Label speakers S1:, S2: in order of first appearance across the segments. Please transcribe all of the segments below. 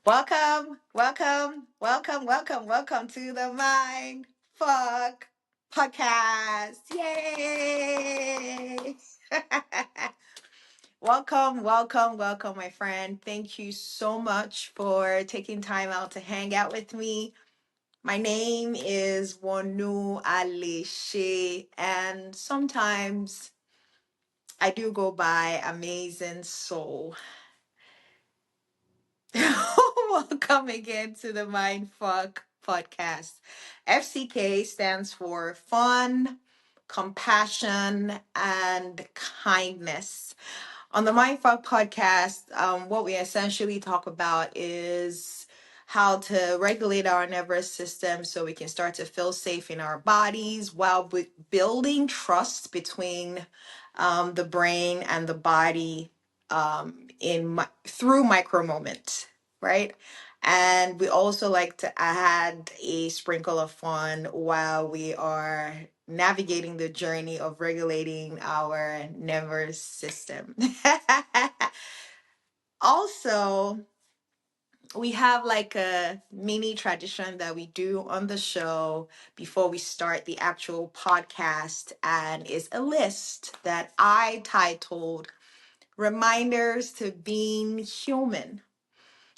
S1: Welcome to the Mind Fuck Podcast. Yay! welcome, my friend. Thank you so much for taking time out to hang out with me. My name is Wonu Alishe, and sometimes I do go by Amazing Soul. Welcome again to the Mindfuck podcast. FCK stands for fun, compassion, and kindness. On the Mindfuck podcast, what we essentially talk about is how to regulate our nervous system so we can start to feel safe in our bodies while building trust between the brain and the body through micro moments, right? And we also like to add a sprinkle of fun while we are navigating the journey of regulating our nervous system. Also, we have like a mini tradition that we do on the show before we start the actual podcast, and it's a list that I titled Reminders to Being Human.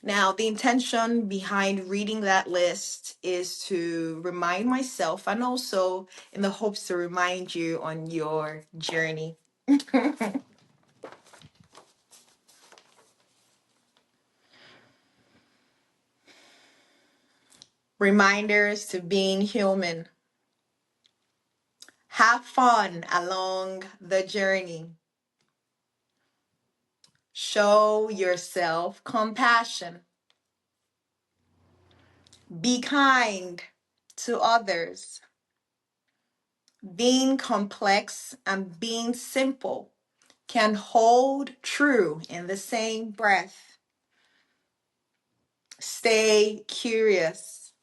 S1: Now, the intention behind reading that list is to remind myself and also in the hopes to remind you on your journey. Reminders to being human. Have fun along the journey. Show yourself compassion. Be kind to others. Being complex and being simple can hold true in the same breath. Stay curious.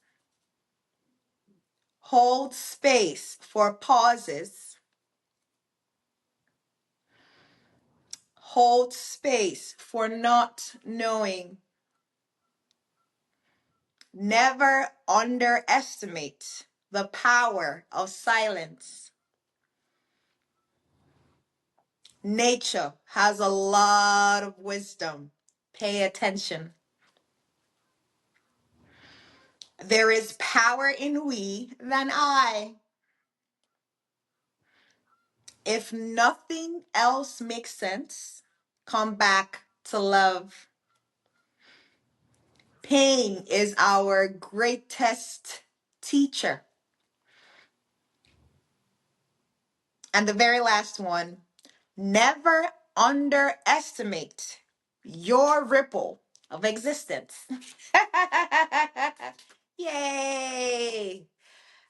S1: Hold space for pauses. Hold space for not knowing. Never underestimate the power of silence. Nature has a lot of wisdom. Pay attention. There is power in we than I. If nothing else makes sense, come back to love. Pain is our greatest teacher. And the very last one, never underestimate your ripple of existence. Yay!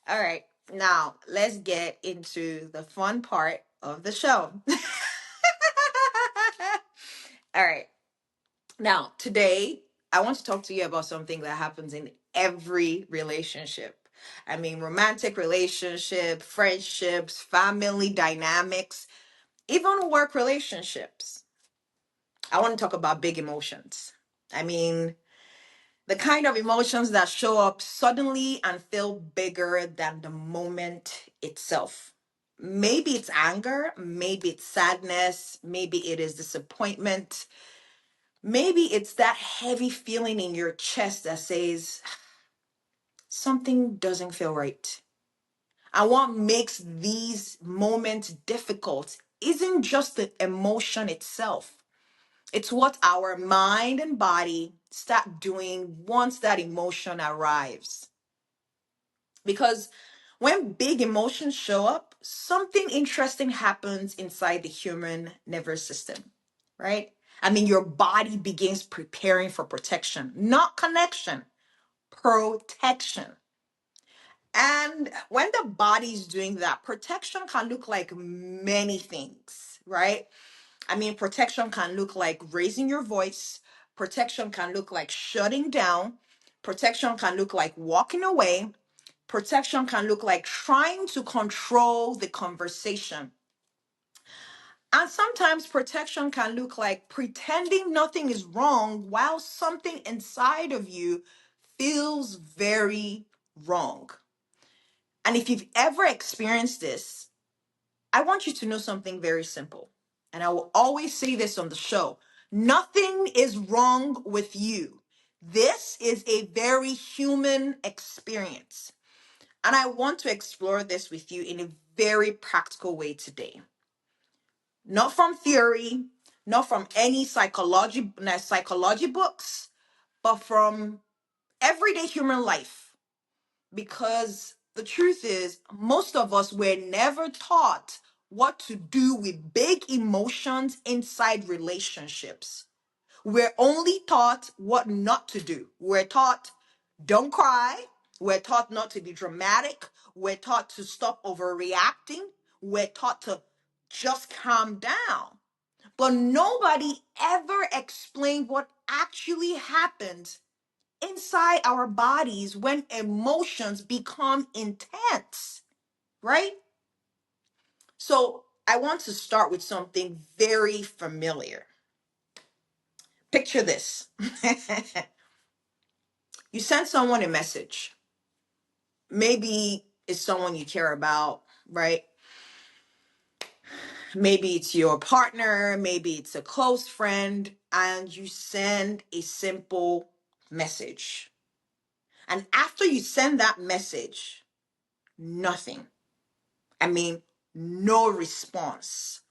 S1: All right, now let's get into the fun part of the show. All right, now today I want to talk to you about something that happens in every relationship. I mean, romantic relationship, friendships, family dynamics, even work relationships. I want to talk about big emotions. I mean, the kind of emotions that show up suddenly and feel bigger than the moment itself. Maybe it's anger, maybe it's sadness, maybe it is disappointment, maybe it's that heavy feeling in your chest that says something doesn't feel right. And what makes these moments difficult isn't just the emotion itself. It's what our mind and body start doing once that emotion arrives. Because when big emotions show up, something interesting happens inside the human nervous system, right? I mean, your body begins preparing for protection, not connection, protection. And when the body's doing that, protection can look like many things, right? I mean, protection can look like raising your voice. Protection can look like shutting down. Protection can look like walking away. Protection can look like trying to control the conversation. And sometimes protection can look like pretending nothing is wrong while something inside of you feels very wrong. And if you've ever experienced this, I want you to know something very simple. And I will always say this on the show: nothing is wrong with you. This is a very human experience. And I want to explore this with you in a very practical way today. Not from theory, not from any psychology books, but from everyday human life. Because the truth is, most of us were never taught what to do with big emotions inside relationships. We're only taught what not to do. We're taught don't cry. We're taught not to be dramatic. We're taught to stop overreacting. We're taught to just calm down. But nobody ever explained what actually happens inside our bodies when emotions become intense, right? So I want to start with something very familiar. Picture this. You send someone a message. Maybe it's someone you care about, right? Maybe it's your partner, maybe it's a close friend, and you send a simple message. And after you send that message, nothing. I mean, no response.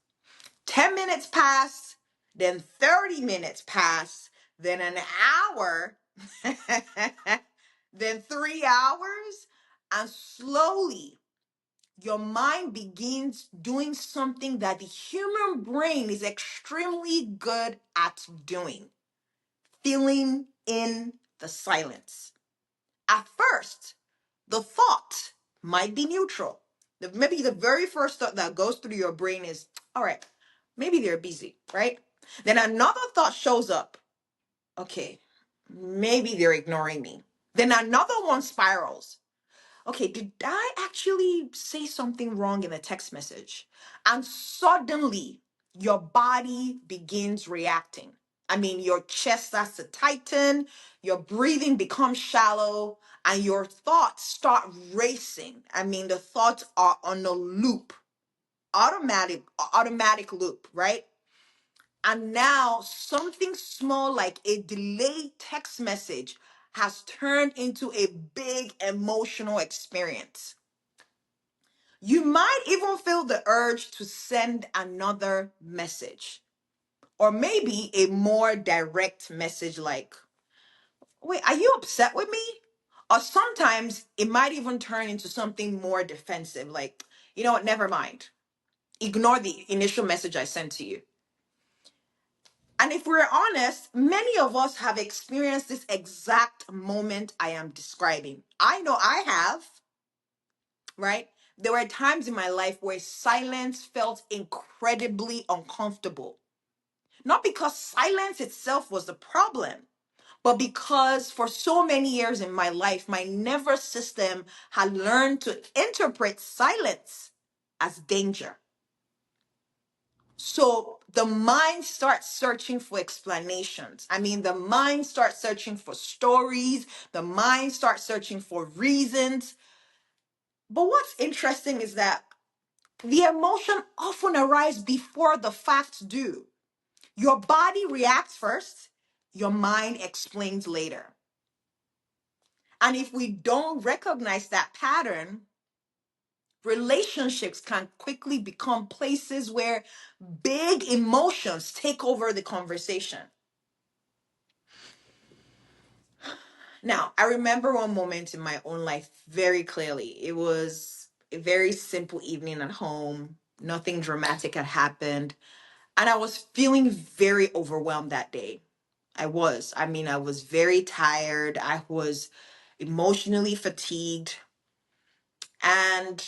S1: 10 minutes pass, then 30 minutes pass, then an hour, then 3 hours, and slowly your mind begins doing something that the human brain is extremely good at doing: filling in the silence. At first, the thought might be neutral. Maybe the very first thought that goes through your brain is, all right, maybe they're busy, right? Then another thought shows up. Okay, maybe they're ignoring me. Then another one spirals. Okay, did I actually say something wrong in the text message? And suddenly your body begins reacting. I mean, your chest starts to tighten, your breathing becomes shallow, and your thoughts start racing. I mean, the thoughts are on a loop, automatic loop, right? And now something small like a delayed text message has turned into a big emotional experience. You might even feel the urge to send another message, or maybe a more direct message like, wait, are you upset with me? Or sometimes it might even turn into something more defensive, like, you know what, never mind. Ignore the initial message I sent to you. And if we're honest, many of us have experienced this exact moment I am describing. I know I have, right? There were times in my life where silence felt incredibly uncomfortable. Not because silence itself was the problem, but because for so many years in my life, my nervous system had learned to interpret silence as danger. So the mind starts searching for explanations. I mean, the mind starts searching for stories. The mind starts searching for reasons. But what's interesting is that the emotion often arrives before the facts do. Your body reacts first, your mind explains later. And if we don't recognize that pattern, relationships can quickly become places where big emotions take over the conversation. Now, I remember one moment in my own life very clearly. It was a very simple evening at home. Nothing dramatic had happened. And I was feeling very overwhelmed that day. I was very tired. I was emotionally fatigued. And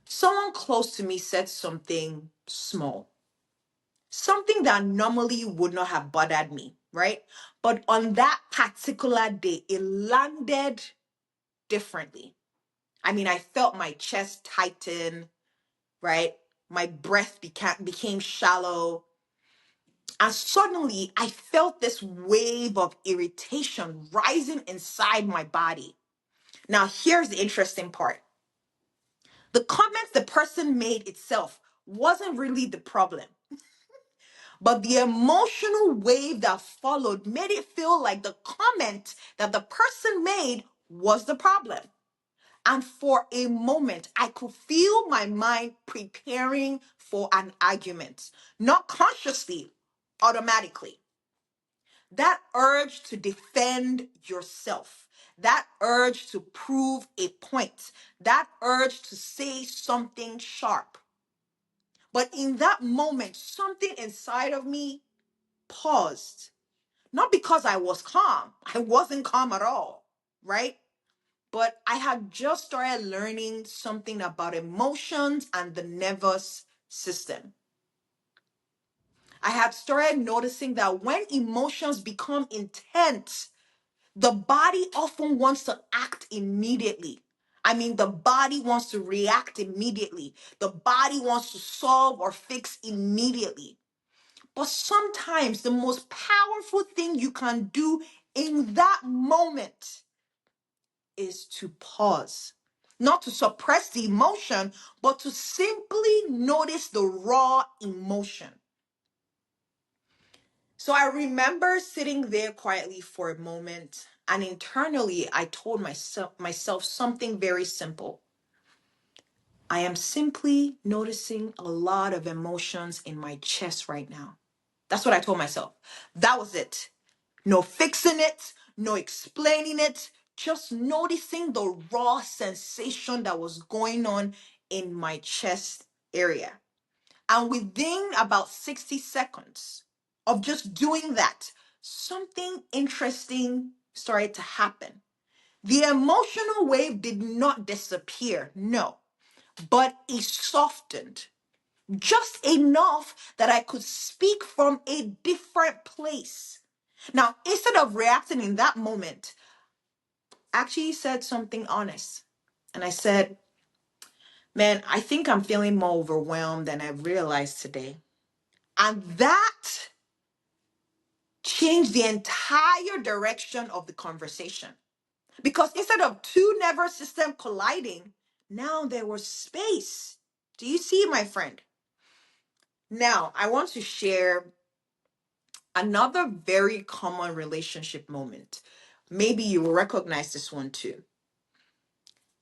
S1: someone close to me said something small, something that normally would not have bothered me, right? But on that particular day, it landed differently. I mean, I felt my chest tighten, right? My breath became shallow. And suddenly, I felt this wave of irritation rising inside my body. Now, here's the interesting part. The comment the person made itself wasn't really the problem, but the emotional wave that followed made it feel like the comment that the person made was the problem. And for a moment, I could feel my mind preparing for an argument, not consciously, automatically. That urge to defend yourself, that urge to prove a point, that urge to say something sharp. But in that moment, something inside of me paused. Not because I was calm, I wasn't calm at all, right? But I had just started learning something about emotions and the nervous system. I had started noticing that when emotions become intense, the body often wants to act immediately. I mean, the body wants to react immediately. The body wants to solve or fix immediately. But sometimes the most powerful thing you can do in that moment is to pause. Not to suppress the emotion, but to simply notice the raw emotion. So I remember sitting there quietly for a moment, and internally I told myself something very simple. I am simply noticing a lot of emotions in my chest right now. That's what I told myself. That was it. No fixing it, no explaining it, just noticing the raw sensation that was going on in my chest area. And within about 60 seconds of just doing that, something interesting started to happen. The emotional wave did not disappear, no, but it softened just enough that I could speak from a different place. Now, instead of reacting in that moment, I actually said something honest. And I said, man, I think I'm feeling more overwhelmed than I realized today. And that changed the entire direction of the conversation. Because instead of two nervous systems colliding, now there was space. Do you see, my friend? Now, I want to share another very common relationship moment. Maybe you will recognize this one too.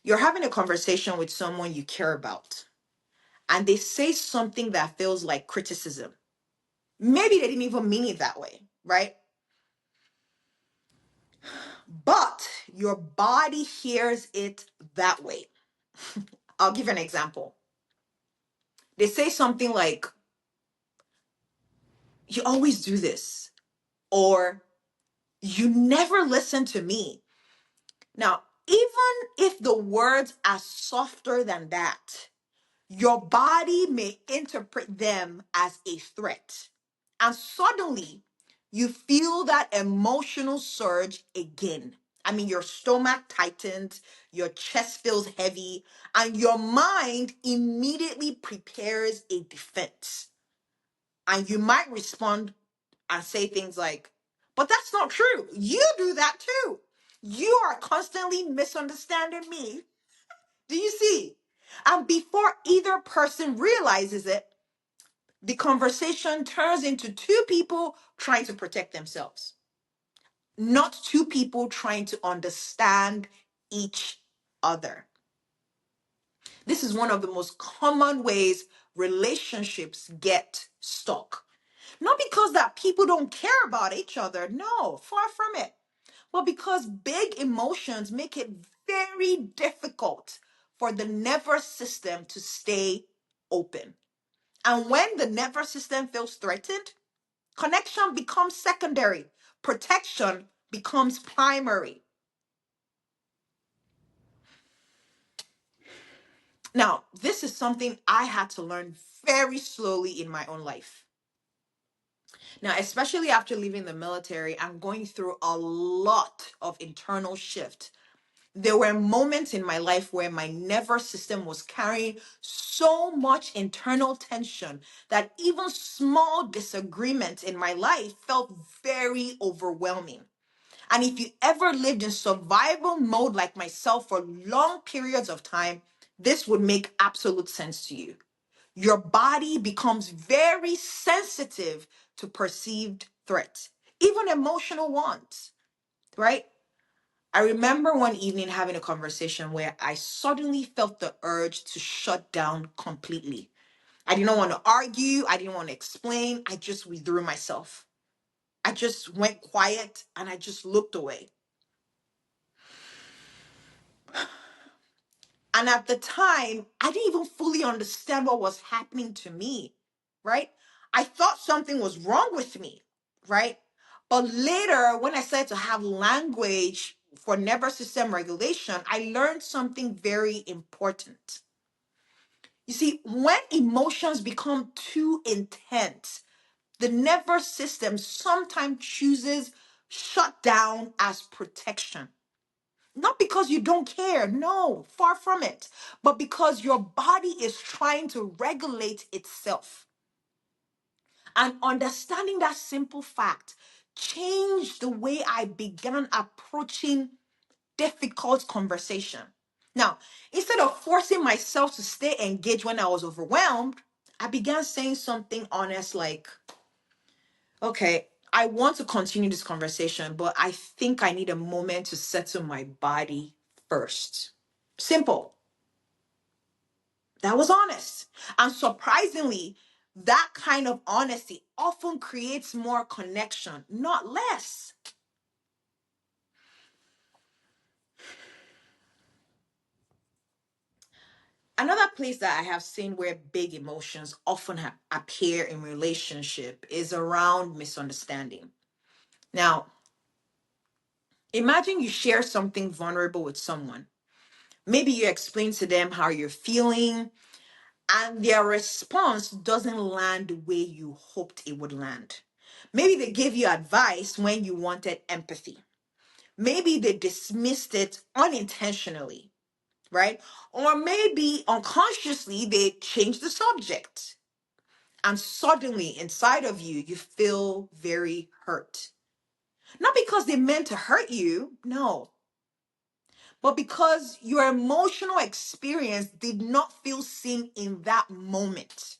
S1: You're having a conversation with someone you care about, and they say something that feels like criticism. Maybe they didn't even mean it that way, right? But your body hears it that way. I'll give you an example. They say something like, you always do this, or you never listen to me. Now, even if the words are softer than that, your body may interpret them as a threat. And suddenly, you feel that emotional surge again. I mean, your stomach tightens, your chest feels heavy, and your mind immediately prepares a defense. And you might respond and say things like, but that's not true. You do that too. You are constantly misunderstanding me. Do you see? And before either person realizes it, the conversation turns into two people trying to protect themselves, not two people trying to understand each other. This is one of the most common ways relationships get stuck. Not because that people don't care about each other, no, far from it. Well, because big emotions make it very difficult for the nervous system to stay open. And when the nervous system feels threatened, connection becomes secondary, protection becomes primary. Now, this is something I had to learn very slowly in my own life. Now, especially after leaving the military, I'm going through a lot of internal shift. There were moments in my life where my nervous system was carrying so much internal tension that even small disagreements in my life felt very overwhelming. And if you ever lived in survival mode like myself for long periods of time, this would make absolute sense to you. Your body becomes very sensitive to perceived threats, even emotional ones, right? I remember one evening having a conversation where I suddenly felt the urge to shut down completely. I didn't want to argue, I didn't want to explain, I just withdrew myself. I just went quiet and I just looked away. And at the time, I didn't even fully understand what was happening to me, right? I thought something was wrong with me, right? But later, when I started to have language for nervous system regulation, I learned something very important. You see, when emotions become too intense, the nervous system sometimes chooses shut down as protection. Not because you don't care, no, far from it, but because your body is trying to regulate itself. And understanding that simple fact changed the way I began approaching difficult conversation. Now, instead of forcing myself to stay engaged when I was overwhelmed, I began saying something honest like, okay, I want to continue this conversation, but I think I need a moment to settle my body first. Simple. That was honest. And surprisingly, that kind of honesty often creates more connection, not less. Another place that I have seen where big emotions often appear in relationship is around misunderstanding. Now, imagine you share something vulnerable with someone. Maybe you explain to them how you're feeling, and their response doesn't land the way you hoped it would land. Maybe they gave you advice when you wanted empathy. Maybe they dismissed it unintentionally, right? Or maybe unconsciously they changed the subject. And suddenly inside of you, you feel very hurt. Not because they meant to hurt you, no, but because your emotional experience did not feel seen in that moment.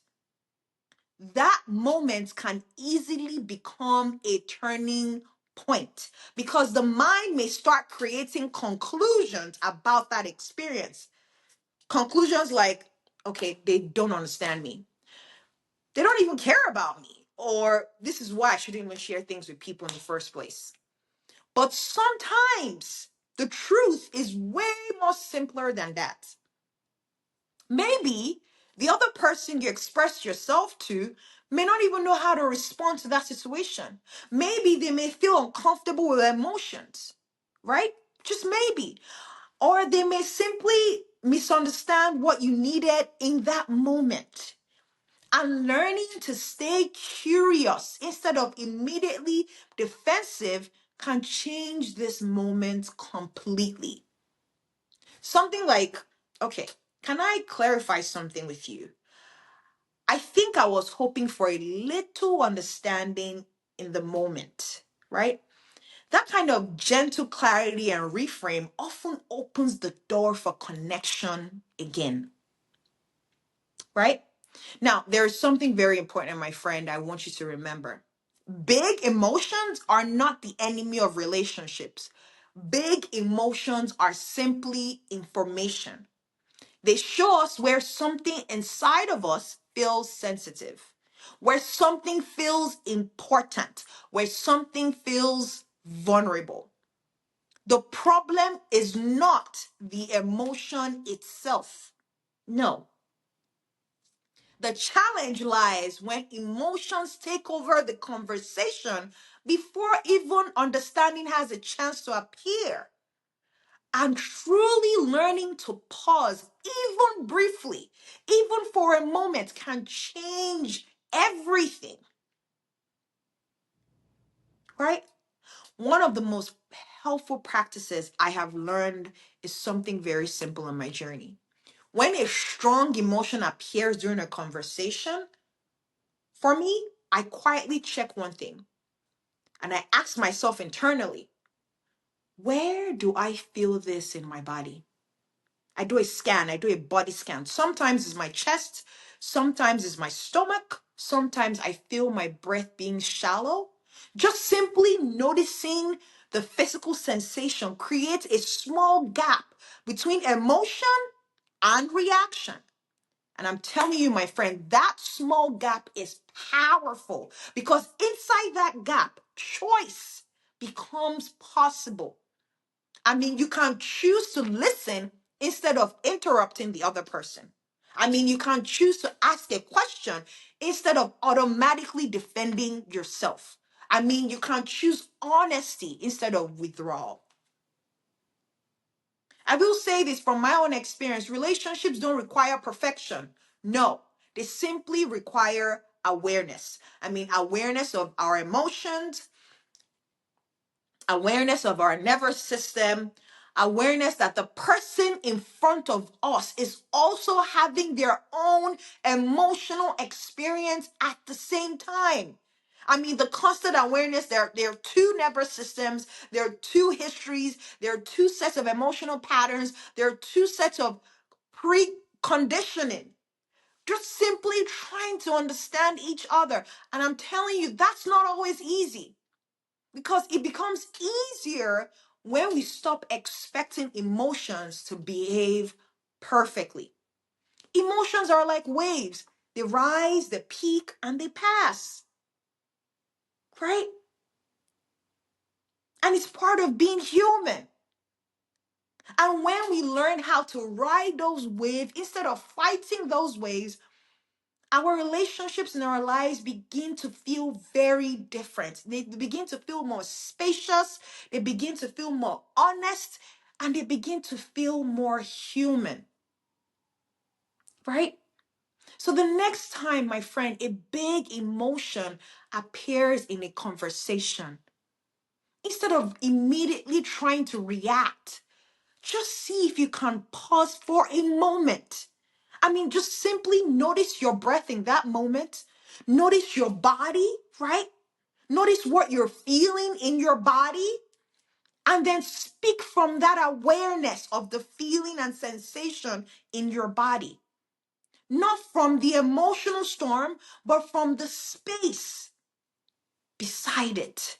S1: That moment can easily become a turning point because the mind may start creating conclusions about that experience. Conclusions like, okay, they don't understand me. They don't even care about me. Or this is why I shouldn't even share things with people in the first place. But sometimes the truth is way more simpler than that. Maybe the other person you express yourself to may not even know how to respond to that situation. Maybe they may feel uncomfortable with their emotions, right? Just maybe. Or they may simply misunderstand what you needed in that moment. And learning to stay curious instead of immediately defensive can change this moment completely. Something like, okay, can I clarify something with you? I think I was hoping for a little understanding in the moment, right? That kind of gentle clarity and reframe often opens the door for connection again, right? Now, there's something very important, my friend, I want you to remember. Big emotions are not the enemy of relationships. Big emotions are simply information. They show us where something inside of us feels sensitive, where something feels important, where something feels vulnerable. The problem is not the emotion itself. No. The challenge lies when emotions take over the conversation before even understanding has a chance to appear. And truly learning to pause, even briefly, even for a moment, can change everything, right? One of the most helpful practices I have learned is something very simple in my journey. When a strong emotion appears during a conversation, for me, I quietly check one thing and I ask myself internally, where do I feel this in my body? I do a scan, I do a body scan. Sometimes it's my chest, sometimes it's my stomach, sometimes I feel my breath being shallow. Just simply noticing the physical sensation creates a small gap between emotion and reaction. And I'm telling you, my friend, that small gap is powerful because inside that gap, choice becomes possible. I mean, you can choose to listen instead of interrupting the other person. I mean, you can choose to ask a question instead of automatically defending yourself. I mean, you can choose honesty instead of withdrawal. I will say this from my own experience, relationships don't require perfection. No, they simply require awareness. I mean, awareness of our emotions, awareness of our nervous system, awareness that the person in front of us is also having their own emotional experience at the same time. I mean, the constant awareness, there are two nervous systems, there are two histories, there are two sets of emotional patterns, there are two sets of preconditioning. Just simply trying to understand each other. And I'm telling you, that's not always easy because it becomes easier when we stop expecting emotions to behave perfectly. Emotions are like waves. They rise, they peak, and they pass, right? And it's part of being human. And when we learn how to ride those waves instead of fighting those waves, our relationships in our lives begin to feel very different. They begin to feel more spacious, they begin to feel more honest, and they begin to feel more human, right? So the next time, my friend, a big emotion appears in a conversation, instead of immediately trying to react, just see if you can pause for a moment. I mean, just simply notice your breath in that moment. Notice your body, right? Notice what you're feeling in your body. And then speak from that awareness of the feeling and sensation in your body. Not from the emotional storm, but from the space beside it.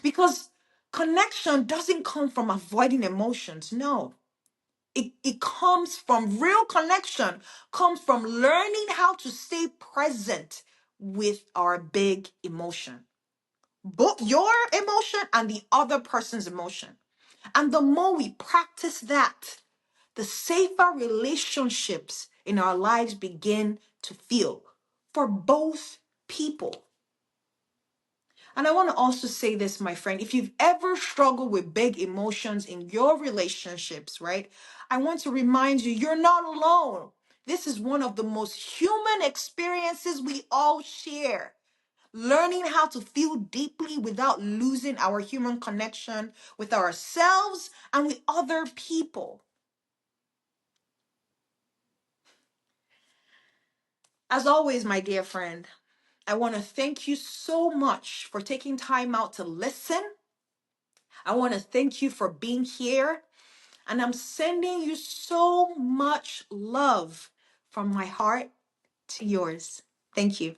S1: Because connection doesn't come from avoiding emotions. No. It comes from real connection, comes from learning how to stay present with our big emotion, both your emotion and the other person's emotion. And the more we practice that, the safer relationships in our lives begin to feel for both people. And I want to also say this, my friend, if you've ever struggled with big emotions in your relationships, right? I want to remind you, you're not alone. This is one of the most human experiences we all share. Learning how to feel deeply without losing our human connection with ourselves and with other people. As always, my dear friend, I want to thank you so much for taking time out to listen. I want to thank you for being here. And I'm sending you so much love from my heart to yours. Thank you.